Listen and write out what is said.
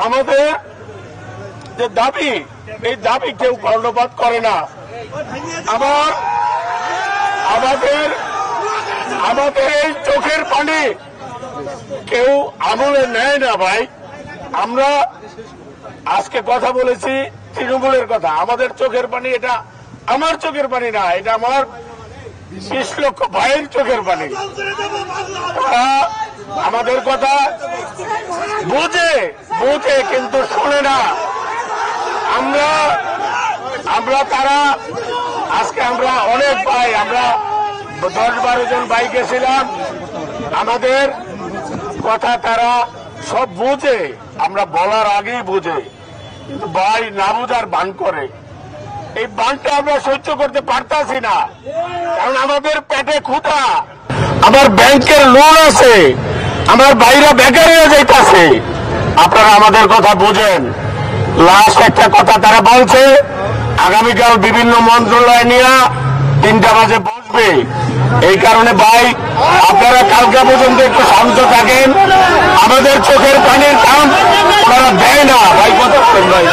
আমাদের যে দাবি, এই দাবি কেউ কর্ণপাত করে না। আমাদের এই চোখের পানি কেউ আমলে নেয় না ভাই। আমরা আজকে কথা বলেছি তৃণমূলের কথা, আমাদের চোখের পানি এটা আমার চোখের পানি না, এটা আমার 20 লক্ষ ভাইয়ের চোখের পানি। আমাদের কথা বুঝে কিন্তু শোনে না। আমরা তারা আজকে আমরা অনেক ভাই, আমরা 10-12 জন ভাই গেছিলাম, আমাদের কথা তারা সব বুঝে, আমরা বলার আগেই বুঝে, কিন্তু ভাই না বুঝার বান করে। এই বানটা আমরা সহ্য করতে পারতাছি না, কারণ আমাদের পেটে ক্ষুধা, আমার ব্যাংকের লোন আছে, আমার ভাইরা বেকার হয়ে যাইতাছে। আপনারা আমাদের কথা বুঝেন। লাস্ট একটা কথা তারা বলছে, আগামীকাল বিভিন্ন মন্ত্রণালয় নিয়ে 3টা বাজে বসবে। এই কারণে ভাই আপনারা কালকে পর্যন্ত একটু শান্ত থাকেন। আমাদের চোখের পানির দাম ওনারা দেয় না ভাই, কথা বলেন ভাই।